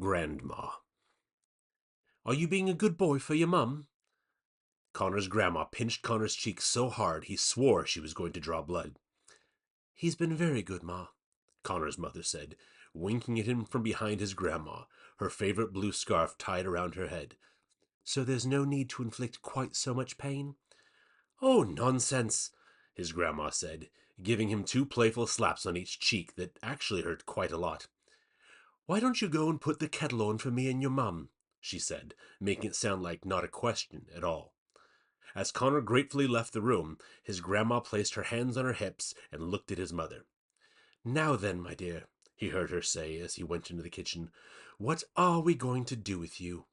Grandma. Are you being a good boy for your mum? Connor's grandma pinched Connor's cheek so hard he swore she was going to draw blood. He's been very good, Ma, Connor's mother said, winking at him from behind his grandma, her favorite blue scarf tied around her head. So there's no need to inflict quite so much pain? Oh, nonsense, his grandma said, giving him two playful slaps on each cheek that actually hurt quite a lot. Why don't you go and put the kettle on for me and your mum? She said, making it sound like not a question at all. As Connor gratefully left the room, his grandma placed her hands on her hips and looked at his mother. Now then, my dear, he heard her say as he went into the kitchen, what are we going to do with you?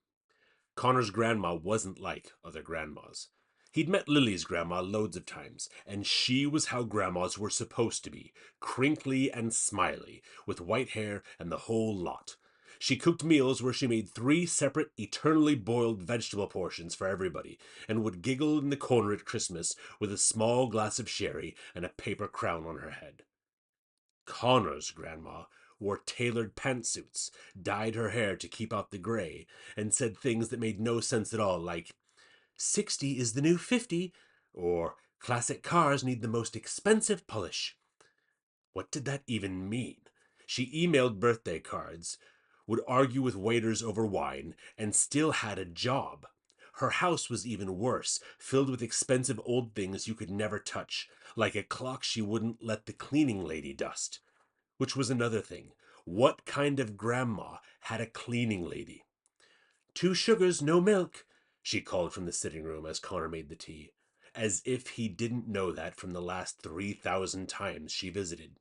Connor's grandma wasn't like other grandmas. He'd met Lily's grandma loads of times, and she was how grandmas were supposed to be, crinkly and smiley, with white hair and the whole lot. She cooked meals where she made 3 separate, eternally boiled vegetable portions for everybody, and would giggle in the corner at Christmas with a small glass of sherry and a paper crown on her head. Connor's grandma wore tailored pantsuits, dyed her hair to keep out the gray, and said things that made no sense at all, like, 60 is the new 50, or classic cars need the most expensive polish. What did that even mean? She emailed birthday cards, would argue with waiters over wine, and still had a job. Her house was even worse, filled with expensive old things you could never touch, like a clock she wouldn't let the cleaning lady dust. Which was another thing. What kind of grandma had a cleaning lady? 2 sugars, no milk, she called from the sitting room as Connor made the tea, as if he didn't know that from the last 3,000 times she visited.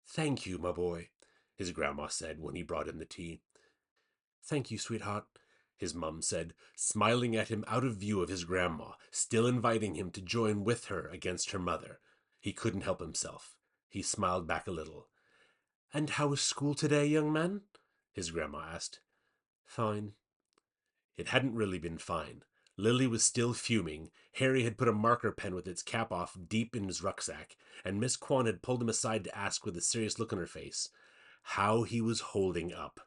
Thank you, my boy, his grandma said when he brought in the tea. Thank you, sweetheart, his mum said, smiling at him out of view of his grandma, still inviting him to join with her against her mother. He couldn't help himself. He smiled back a little. And how was school today, young man? His grandma asked. Fine. It hadn't really been fine. Lily was still fuming, Harry had put a marker pen with its cap off deep in his rucksack, and Miss Kwan had pulled him aside to ask with a serious look on her face how he was holding up.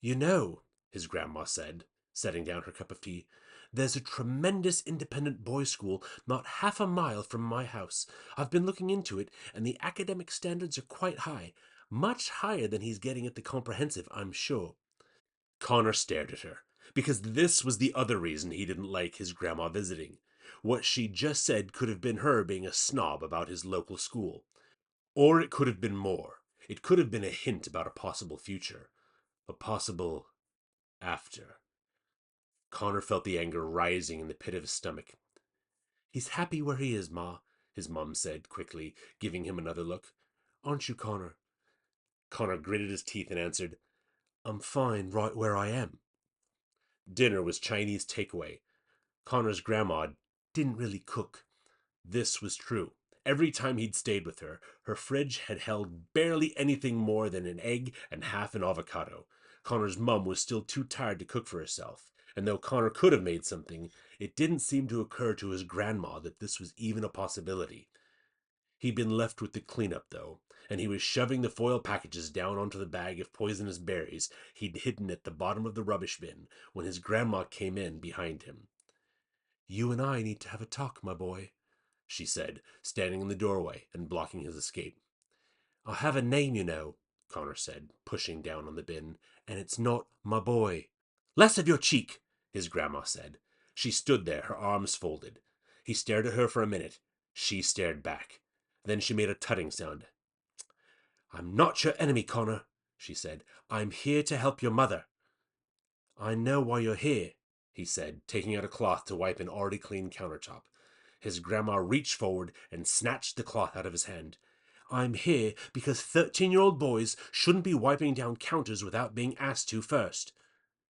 You know, his grandma said, setting down her cup of tea, there's a tremendous independent boys' school not half a mile from my house. I've been looking into it, and the academic standards are quite high. Much higher than he's getting at the comprehensive, I'm sure. Connor stared at her, because this was the other reason he didn't like his grandma visiting. What she just said could have been her being a snob about his local school. Or it could have been more. It could have been a hint about a possible future. A possible after. Connor felt the anger rising in the pit of his stomach. He's happy where he is, Ma, his mum said quickly, giving him another look. Aren't you, Connor? Connor gritted his teeth and answered, I'm fine right where I am. Dinner was Chinese takeaway. Connor's grandma didn't really cook. This was true. Every time he'd stayed with her, her fridge had held barely anything more than an egg and half an avocado. Connor's mum was still too tired to cook for herself, and though Connor could have made something, it didn't seem to occur to his grandma that this was even a possibility. He'd been left with the cleanup, though, and he was shoving the foil packages down onto the bag of poisonous berries he'd hidden at the bottom of the rubbish bin when his grandma came in behind him. You and I need to have a talk, my boy, she said, standing in the doorway and blocking his escape. I have a name, you know, Connor said, pushing down on the bin, and it's not my boy. Less of your cheek, his grandma said. She stood there, her arms folded. He stared at her for a minute. She stared back. Then she made a tutting sound. I'm not your enemy, Connor, she said. I'm here to help your mother. I know why you're here, he said, taking out a cloth to wipe an already clean countertop. His grandma reached forward and snatched the cloth out of his hand. I'm here because 13-year-old boys shouldn't be wiping down counters without being asked to first.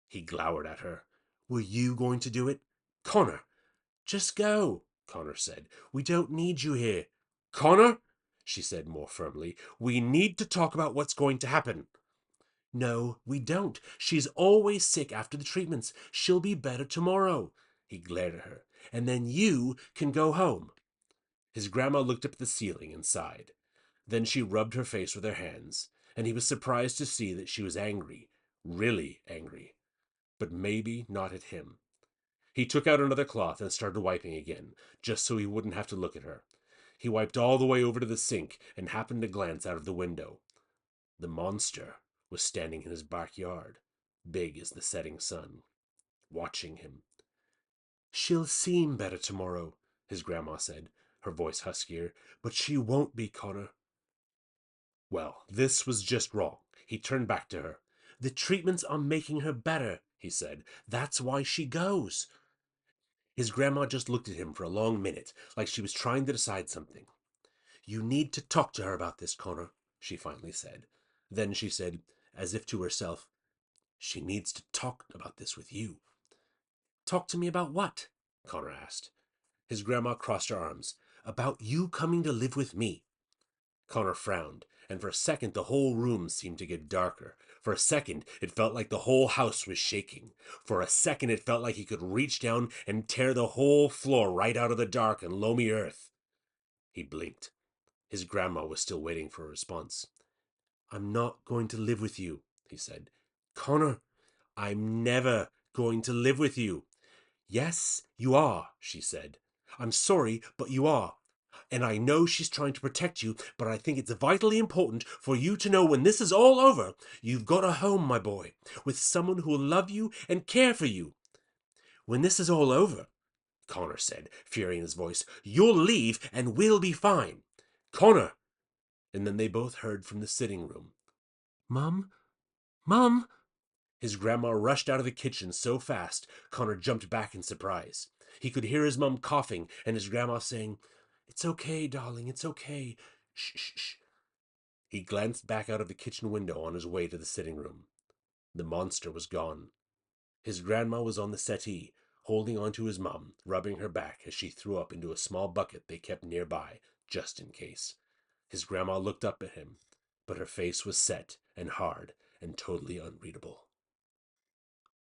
He glowered at her. Were you going to do it? Connor! Just go, Connor said. We don't need you here. Connor, she said more firmly, we need to talk about what's going to happen. No, we don't. She's always sick after the treatments. She'll be better tomorrow. He glared at her. And then you can go home. His grandma looked up at the ceiling and sighed. Then she rubbed her face with her hands, and he was surprised to see that she was angry. really angry, but maybe not at him. He took out another cloth and started wiping again, just so he wouldn't have to look at her. He wiped all the way over to the sink and happened to glance out of the window. The monster was standing in his backyard, big as the setting sun, watching him. "She'll seem better tomorrow," his grandma said, her voice huskier, "but she won't be, Connor." Well, this was just wrong. He turned back to her. "The treatments are making her better," he said. "That's why she goes." His grandma just looked at him for a long minute, like she was trying to decide something. "You need to talk to her about this, Connor," she finally said. Then she said, as if to herself, "She needs to talk about this with you." "Talk to me about what?" Connor asked. His grandma crossed her arms. "About you coming to live with me." Connor frowned, and for a second the whole room seemed to get darker. For a second it felt like the whole house was shaking. For a second it felt like he could reach down and tear the whole floor right out of the dark and loamy earth. He blinked. His grandma was still waiting for a response. "I'm not going to live with you," he said. "Connor, I'm never going to live with you." "Yes, you are," she said. "I'm sorry, but you are. And I know she's trying to protect you, but I think it's vitally important for you to know when this is all over, you've got a home, my boy, with someone who will love you and care for you. When this is all over," Connor said, fear in his voice, "you'll leave and we'll be fine. Connor!" And then they both heard from the sitting room. "Mum? Mum?" His grandma rushed out of the kitchen so fast, Connor jumped back in surprise. He could hear his mum coughing and his grandma saying, "It's okay, darling, it's okay. Shh, shh, shh." He glanced back out of the kitchen window on his way to the sitting room. The monster was gone. His grandma was on the settee, holding on to his mum, rubbing her back as she threw up into a small bucket they kept nearby, just in case. His grandma looked up at him, but her face was set and hard and totally unreadable.